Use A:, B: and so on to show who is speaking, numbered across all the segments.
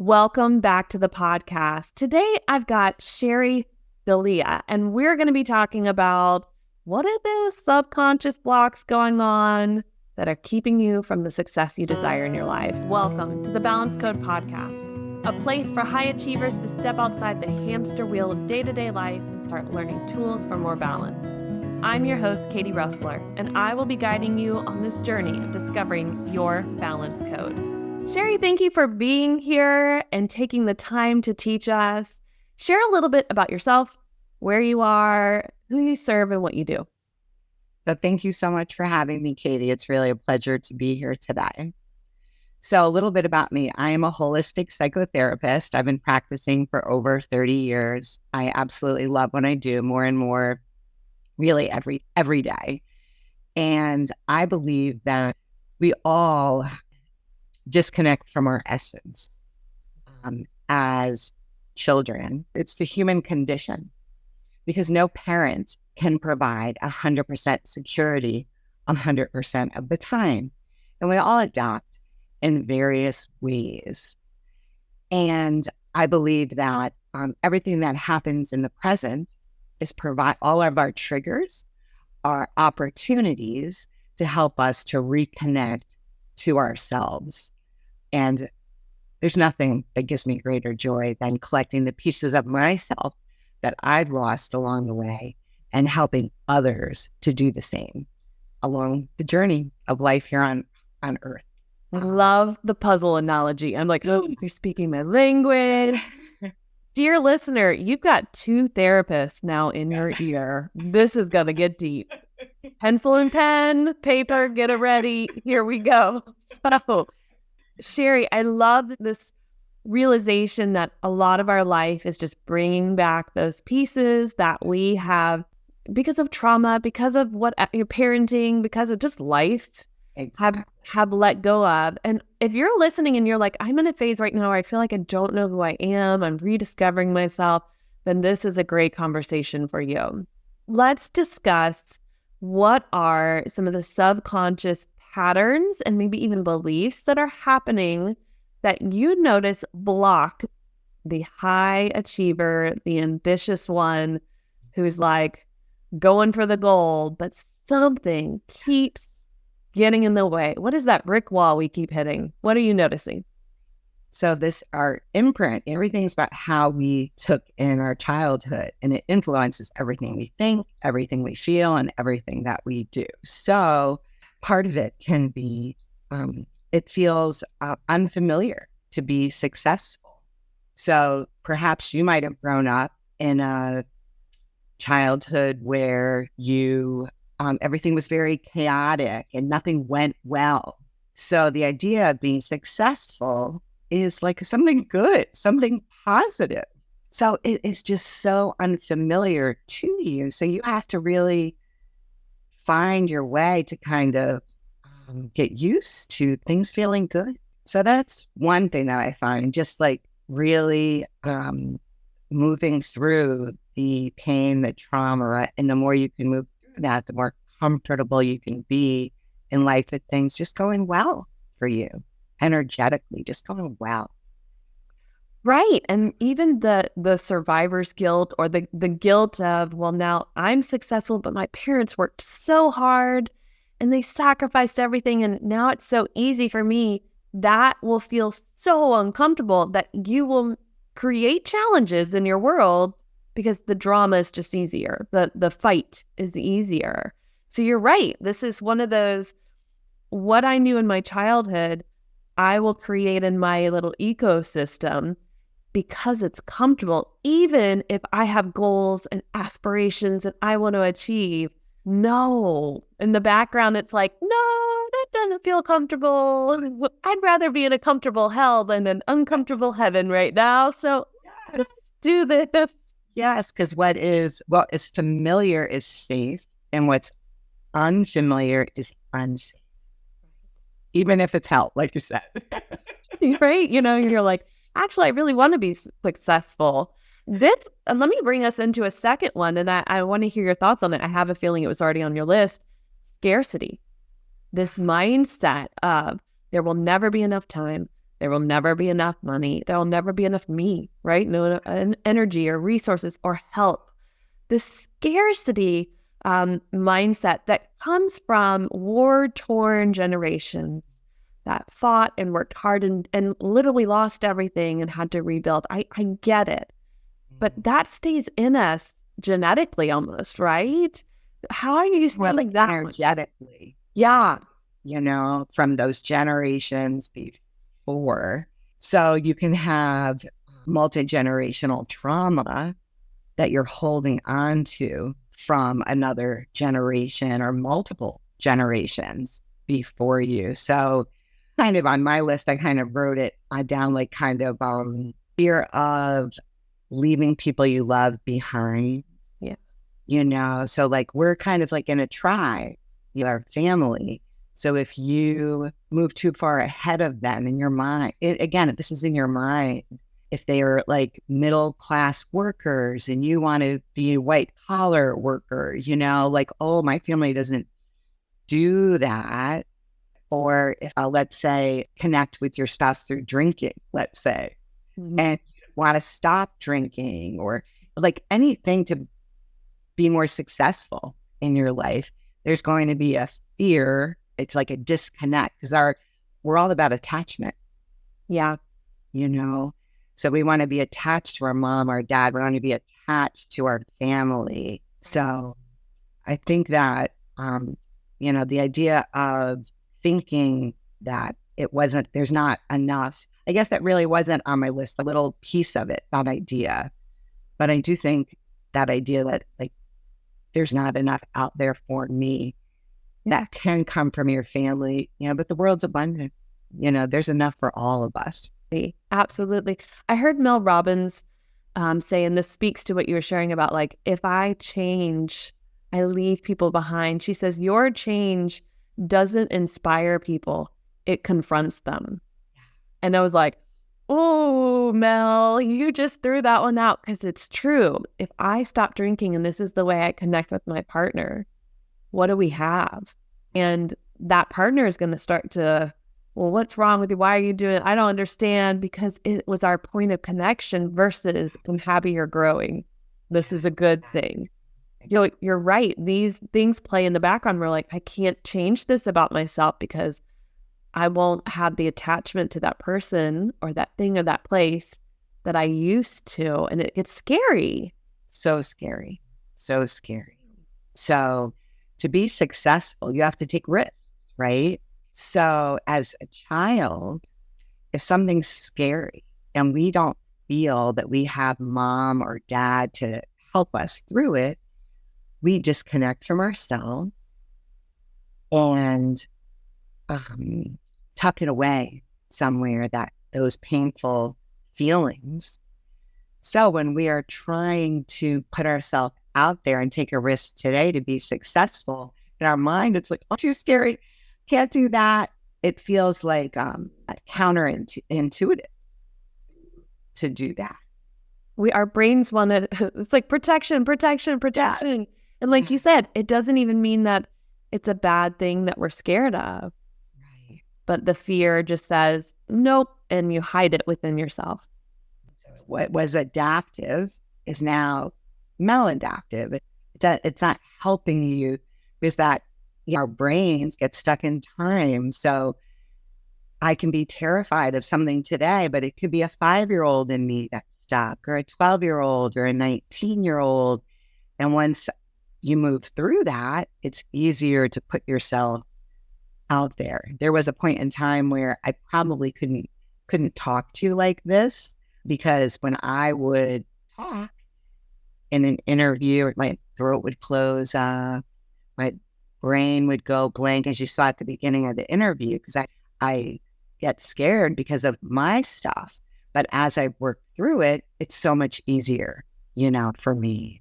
A: Welcome back to the podcast. Today, I've got Sherry Dalia, and we're going to be talking about what are those subconscious blocks going on that are keeping you from the success you desire in your lives. Welcome to the Balance Code Podcast, a place for high achievers to step outside the hamster wheel of day-to-day life and start learning tools for more balance. I'm your host, Katie Russler, and I will be guiding you on this journey of discovering your balance code. Sherry, thank you for being here and taking the time to teach us. Share a little bit about yourself, where you are, who you serve, and what you do.
B: So thank you so much for having me, Katie. It's really a pleasure to be here today. So a little bit about me. I am a holistic psychotherapist. I've been practicing for over 30 years. I absolutely love what I do more and more, really every day. And I believe that we all disconnect from our essence as children. It's the human condition because no parent can provide 100% security 100% of the time. And we all adapt in various ways. And I believe that everything that happens in the present is provide all of our triggers, our opportunities to help us to reconnect to ourselves. And there's nothing that gives me greater joy than collecting the pieces of myself that I've lost along the way and helping others to do the same along the journey of life here on Earth.
A: I love the puzzle analogy. I'm like, oh, you're speaking my language. Dear listener, you've got two therapists now in your ear. This is going to get deep. Pencil and pen, paper, get it ready. Here we go. So, Sherry, I love this realization that a lot of our life is just bringing back those pieces that we have because of trauma, because of what your parenting, because of just life have let go of. And if you're listening and you're like, I'm in a phase right now where I feel like I don't know who I am, I'm rediscovering myself, then this is a great conversation for you. Let's discuss what are some of the subconscious patterns and maybe even beliefs that are happening that you notice block the high achiever, the ambitious one who's like going for the goal, but something keeps getting in the way. What is that brick wall we keep hitting? What are you noticing?
B: So our imprint, everything's about how we took in our childhood, and it influences everything we think, everything we feel, and everything that we do. So part of it can be, it feels unfamiliar to be successful. So perhaps you might have grown up in a childhood where you, everything was very chaotic and nothing went well. So the idea of being successful is like something good, something positive. So it is just so unfamiliar to you. So you have to really find your way to kind of get used to things feeling good. So that's one thing that I find, just like really moving through the pain, the trauma, and the more you can move through that, the more comfortable you can be in life with things just going well for you, energetically, just going well.
A: Right. And even the survivor's guilt or the guilt of, well, now I'm successful, but my parents worked so hard and they sacrificed everything. And now it's so easy for me. That will feel so uncomfortable that you will create challenges in your world because the drama is just easier. The fight is easier. So you're right. This is one of those, what I knew in my childhood, I will create in my little ecosystem because it's comfortable, even if I have goals and aspirations that I want to achieve. No. In the background, it's like, no, that doesn't feel comfortable. I'd rather be in a comfortable hell than an uncomfortable heaven right now. So just do this.
B: Yes, because what is familiar is safe, and what's unfamiliar is unsafe. Even if it's hell, like you said.
A: Right? You know, you're like, actually, I really want to be successful. Let me bring us into a second one, and I want to hear your thoughts on it. I have a feeling it was already on your list. Scarcity. This mindset of there will never be enough time. There will never be enough money. There will never be enough me, right? No energy or resources or help. The scarcity mindset that comes from war-torn generations that fought and worked hard and literally lost everything and had to rebuild. I get it. But that stays in us genetically almost, right? How are you seeing that?
B: Energetically.
A: Yeah.
B: From those generations before. So you can have multi-generational trauma that you're holding on to from another generation or multiple generations before you. So kind of on my list, I kind of wrote it down like kind of fear of leaving people you love behind.
A: Yeah.
B: So like we're kind of like in a tribe, our family. So if you move too far ahead of them in your mind, again, this is in your mind. If they are like middle class workers and you want to be a white collar worker, like, oh, my family doesn't do that. Or if let's say connect with your spouse through drinking, let's say, and want to stop drinking or like anything to be more successful in your life, there's going to be a fear. It's like a disconnect because we're all about attachment.
A: Yeah.
B: So we want to be attached to our mom, our dad. We want to be attached to our family. So I think that, the idea of thinking that there's not enough, I guess that really wasn't on my list, a little piece of it, that idea. But I do think that idea that like, there's not enough out there for me, that can come from your family, but the world's abundant. There's enough for all of us.
A: Absolutely. I heard Mel Robbins say, and this speaks to what you were sharing about, like, if I change, I leave people behind. She says, your change doesn't inspire people. It confronts them. And I was like, oh, Mel, you just threw that one out because it's true. If I stop drinking and this is the way I connect with my partner, what do we have? And that partner is going to start to, well, what's wrong with you? Why are you doing it? I don't understand, because it was our point of connection versus I'm happy you're growing. This is a good thing. You're right. These things play in the background. We're like, I can't change this about myself because I won't have the attachment to that person or that thing or that place that I used to. And it gets scary.
B: So scary. So scary. So to be successful, you have to take risks, right? So as a child, if something's scary and we don't feel that we have mom or dad to help us through it, we disconnect from ourselves and tuck it away somewhere, those painful feelings. So when we are trying to put ourselves out there and take a risk today to be successful, in our mind, it's like, oh, too scary. Can't do that. It feels like counterintuitive to do that.
A: Our brains want to, it's like protection. Yes. And like you said, it doesn't even mean that it's a bad thing that we're scared of.
B: Right.
A: But the fear just says, nope, and you hide it within yourself.
B: So what was adaptive is now maladaptive. It's not helping you because that our brains get stuck in time. So I can be terrified of something today, but it could be a 5-year-old in me that's stuck, or a 12-year-old or a 19-year-old. And once you move through that, it's easier to put yourself out there. There was a point in time where I probably couldn't talk to you like this, because when I would talk in an interview, my throat would close, my brain would go blank, as you saw at the beginning of the interview, because I get scared because of my stuff. But as I work through it, it's so much easier, for me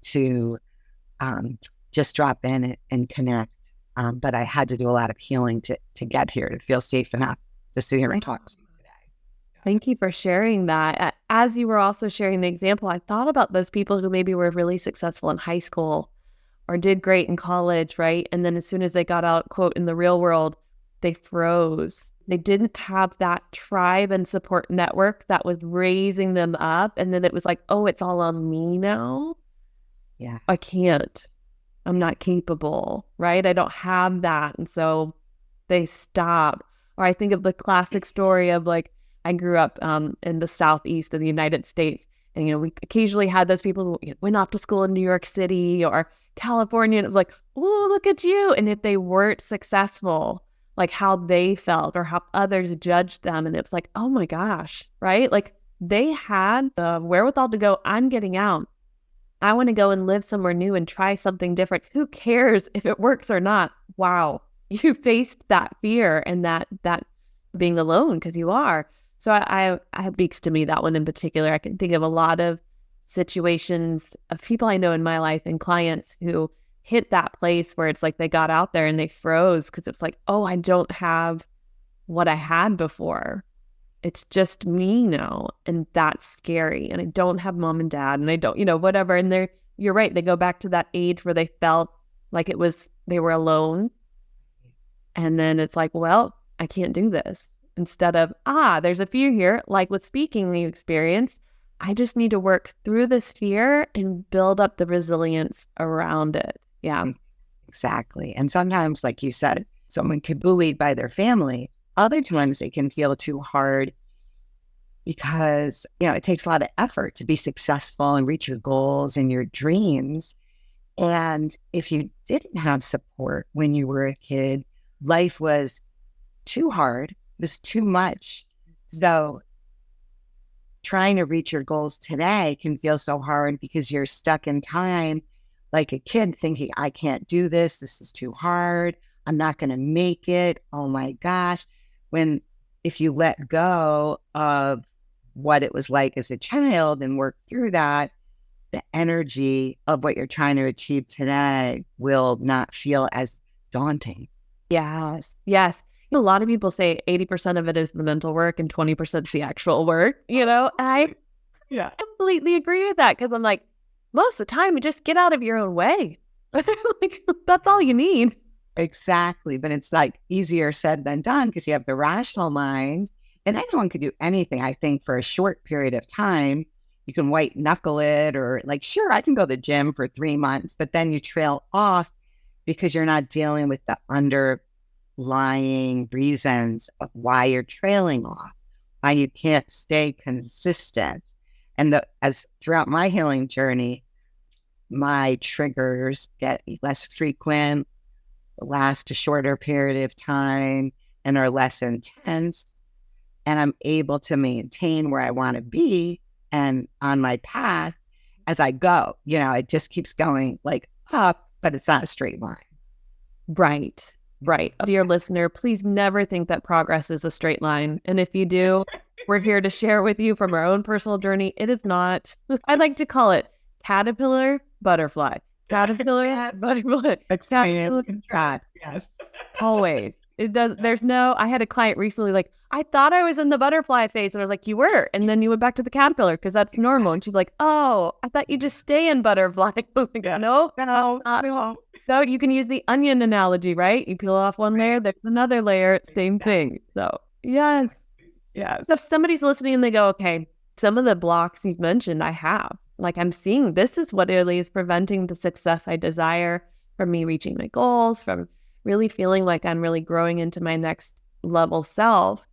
B: to just drop in and connect. But I had to do a lot of healing to get here, to feel safe enough to sit here and talk to you today.
A: Thank you for sharing that. As you were also sharing the example, I thought about those people who maybe were really successful in high school or did great in college, right? And then as soon as they got out, quote, in the real world, they froze. They didn't have that tribe and support network that was raising them up. And then it was like, oh, it's all on me now.
B: Yeah.
A: I can't. I'm not capable, right? I don't have that. And so they stop. Or I think of the classic story of like, I grew up in the southeast of the United States. And, we occasionally had those people who went off to school in New York City or California. And it was like, oh, look at you. And if they weren't successful, like how they felt or how others judged them. And it was like, oh my gosh, right? Like they had the wherewithal to go, I'm getting out. I want to go and live somewhere new and try something different. Who cares if it works or not? Wow. You faced that fear and that being alone, because you are. So I it speaks to me, that one in particular. I can think of a lot of situations of people I know in my life and clients who hit that place where it's like they got out there and they froze because it's like, oh, I don't have what I had before. It's just me now. And that's scary. And I don't have mom and dad and I don't, whatever. And you're right. They go back to that age where they felt like they were alone. And then it's like, well, I can't do this. Instead of, there's a fear here, like with speaking you experienced, I just need to work through this fear and build up the resilience around it. Yeah.
B: Exactly. And sometimes, like you said, someone could be buoyed by their family. Other times it can feel too hard because, it takes a lot of effort to be successful and reach your goals and your dreams. And if you didn't have support when you were a kid, life was too hard, it was too much. So trying to reach your goals today can feel so hard because you're stuck in time like a kid thinking, I can't do this. This is too hard. I'm not going to make it. Oh my gosh. If you let go of what it was like as a child and work through that, the energy of what you're trying to achieve today will not feel as daunting.
A: Yes. Yes. A lot of people say 80% of it is the mental work and 20% is the actual work. I completely agree with that, because I'm like, most of the time you just get out of your own way. Like, that's all you need.
B: Exactly. But it's like easier said than done because you have the rational mind, and anyone could do anything. I think for a short period of time, you can white knuckle it, or like, sure, I can go to the gym for 3 months, but then you trail off because you're not dealing with the underlying reasons of why you're trailing off, why you can't stay consistent. And as throughout my healing journey, my triggers get less frequent, last a shorter period of time, and are less intense. And I'm able to maintain where I want to be and on my path as I go. It just keeps going like up, but it's not a straight line.
A: Right. Right. Dear listener, please never think that progress is a straight line. And if you do, we're here to share with you from our own personal journey. It is not. I like to call it caterpillar, butterfly. Caterpillar,
B: Yes.
A: butterfly. Caterpillar,
B: Yes.
A: always. It does. There's no, I had a client recently, like, I thought I was in the butterfly phase. And I was like, you were. And then you went back to the caterpillar because that's normal. And she's like, oh, I thought you just stay in butterfly. I was like, no, you can use the onion analogy, right? You peel off one layer, there's another layer, same thing. So, yes.
B: Yes.
A: So if somebody's listening and they go, okay, some of the blocks you've mentioned, I have. Like, I'm seeing this is what really is preventing the success I desire from me reaching my goals, from really feeling like I'm really growing into my next level self.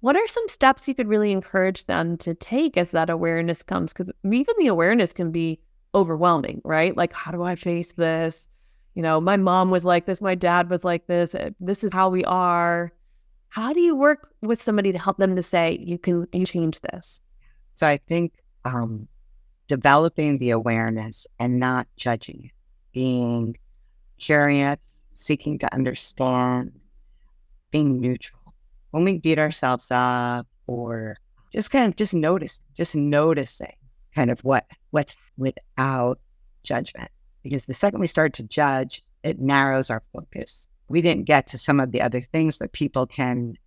A: What are some steps you could really encourage them to take as that awareness comes? Because even the awareness can be overwhelming, right? Like, how do I face this? My mom was like this, my dad was like this. This is how we are. How do you work with somebody to help them to say, you change this?
B: So I think developing the awareness and not judging it, being curious, seeking to understand, being neutral. When we beat ourselves up or just noticing kind of what's without judgment. Because the second we start to judge, it narrows our focus. We didn't get to some of the other things that people can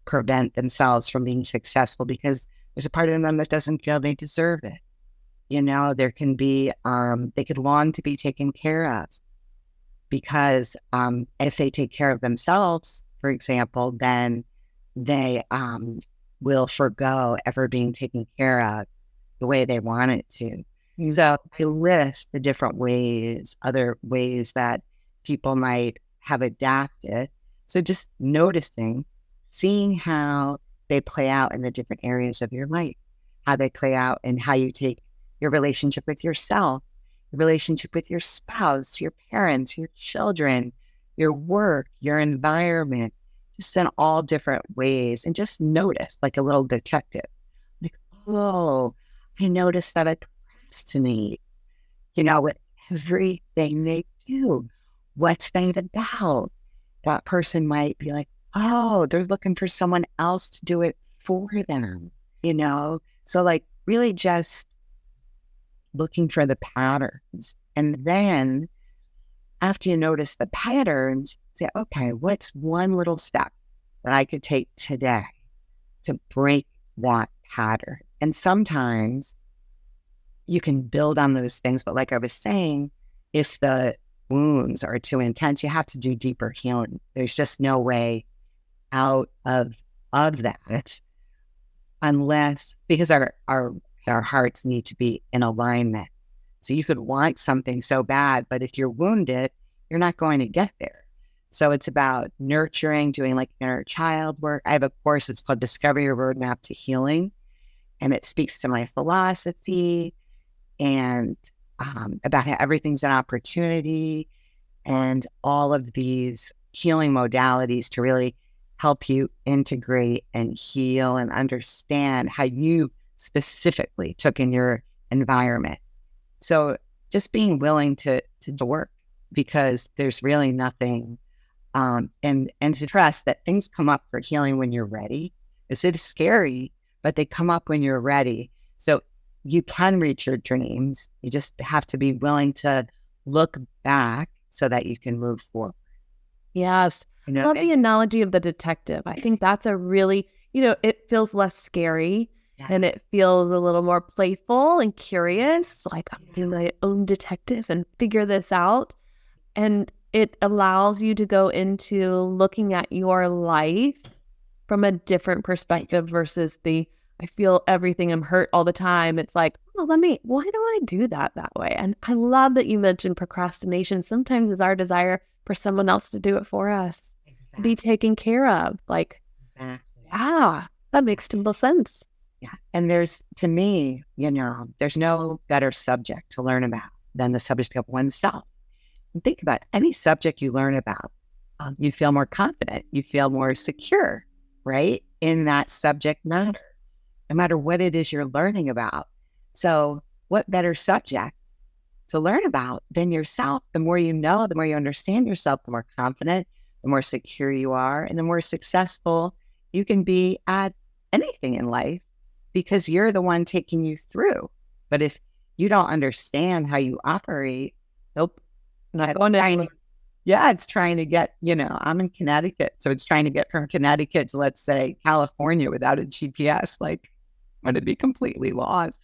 B: prevent themselves from being successful because there's a part of them that doesn't feel they deserve it. There can be, they could long to be taken care of because if they take care of themselves, for example, then they will forego ever being taken care of the way they want it to. So I list the different ways, other ways that people might have adapted. So just noticing, seeing how they play out in the different areas of your life, how they play out and how you take your relationship with yourself, your relationship with your spouse, your parents, your children, your work, your environment, just in all different ways. And just notice like a little detective, like, oh, I noticed that I procrastinate, with everything they do. What's that about? That person might be like, oh, they're looking for someone else to do it for them. So like really just looking for the patterns. And then after you notice the patterns, say, okay, what's one little step that I could take today to break that pattern? And sometimes you can build on those things. But like I was saying, if the wounds are too intense, you have to do deeper healing. There's just no way out of that unless, because our hearts need to be in alignment. So you could want something so bad, but if you're wounded, you're not going to get there. So it's about nurturing, doing like inner child work. I have a course, it's called Discover Your Roadmap to Healing. And it speaks to my philosophy and about how everything's an opportunity and all of these healing modalities to really help you integrate and heal and understand how you specifically took in your environment. So just being willing to work, because there's really nothing, and to trust that things come up for healing when you're ready. It is scary, but they come up when you're ready. So you can reach your dreams. You just have to be willing to look back so that you can move forward.
A: Yes. Love the analogy of the detective. I think that's a really, it feels less scary and it feels a little more playful and curious. Like I'm being my own detective and figure this out. And it allows you to go into looking at your life from a different perspective versus I feel everything, I'm hurt all the time. It's like, why do I do that way? And I love that you mentioned procrastination. Sometimes it's our desire for someone else to do it for us, be taken care of. Like, that makes total sense.
B: Yeah. And to me, there's no better subject to learn about than the subject of oneself. And think about any subject you learn about, you feel more confident, you feel more secure, right? In that subject matter, no matter what it is you're learning about. So what better subject to learn about than yourself? The more you know, the more you understand yourself, the more confident, the more secure you are, and the more successful you can be at anything in life because you're the one taking you through. But if you don't understand how you operate, nope. Not going to. Yeah, it's trying to get, I'm in Connecticut. So it's trying to get from Connecticut to, let's say, California without a GPS. Like, I'm going to be completely lost.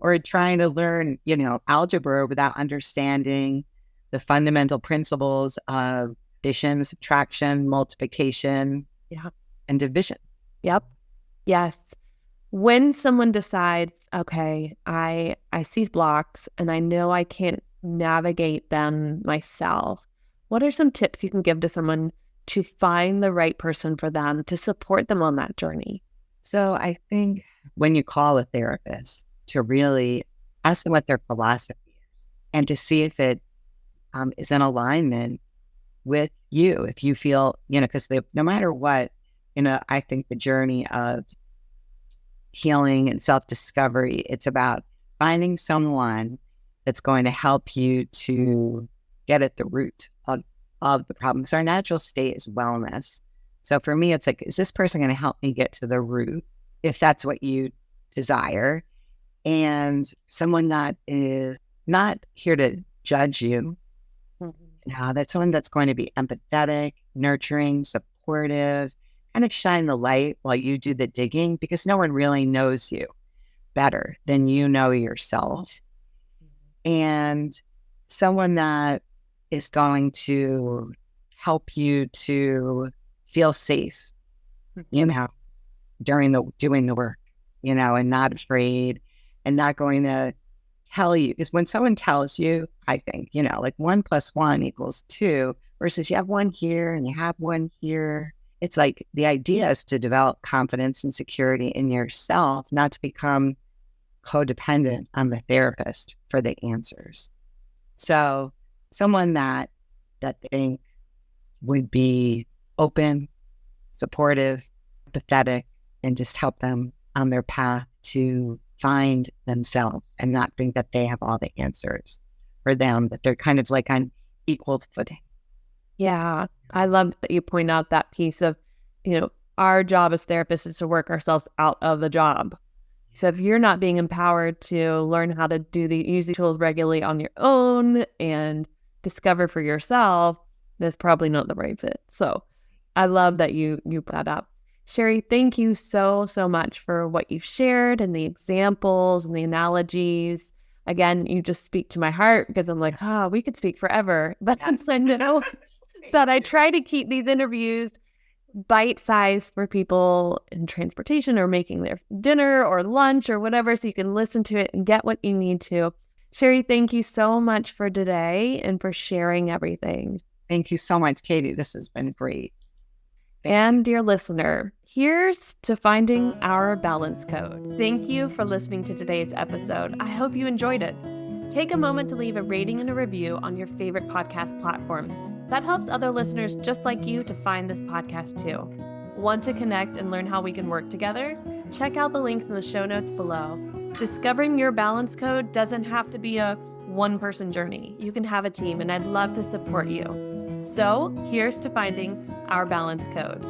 B: Or trying to learn, algebra without understanding the fundamental principles of addition, subtraction, multiplication, and division.
A: Yep. Yes. When someone decides, okay, I see blocks and I know I can't navigate them myself, what are some tips you can give to someone to find the right person for them to support them on that journey?
B: So I think when you call a therapist, to really ask them what their philosophy is and to see if it is in alignment with you. If you feel, because no matter what, I think the journey of healing and self-discovery, it's about finding someone that's going to help you to get at the root of the problem. Because our natural state is wellness. So for me, it's like, is this person going to help me get to the root if that's what you desire? And someone that is not here to judge you. That's someone that's going to be empathetic, nurturing, supportive, kind of shine the light while you do the digging, because no one really knows you better than you know yourself. And someone that is going to help you to feel safe you know, doing the work, and not afraid and not going to tell you. Because when someone tells you, I think, like 1+1 = 2 versus you have one here and you have one here. It's like the idea is to develop confidence and security in yourself, not to become codependent on the therapist for the answers. So someone that they think would be open, supportive, empathetic, and just help them on their path to find themselves and not think that they have all the answers for them, that they're kind of like on equal footing.
A: Yeah. I love that you point out that piece of, our job as therapists is to work ourselves out of the job. So if you're not being empowered to learn how to use these tools regularly on your own and discover for yourself, that's probably not the right fit. So I love that you put that up. Sherry, thank you so, so much for what you've shared and the examples and the analogies. Again, you just speak to my heart because I'm like, we could speak forever. But I know that I try to keep these interviews bite-sized for people in transportation or making their dinner or lunch or whatever, so you can listen to it and get what you need to. Sherry, thank you so much for today and for sharing everything.
B: Thank you so much, Katie. This has been great.
A: And dear listener, here's to finding our balance code. Thank you for listening to today's episode. I hope you enjoyed it. Take a moment to leave a rating and a review on your favorite podcast platform. That helps other listeners just like you to find this podcast too. Want to connect and learn how we can work together? Check out the links in the show notes below. Discovering your balance code doesn't have to be a one-person journey. You can have a team, and I'd love to support you. So here's to finding our balance code.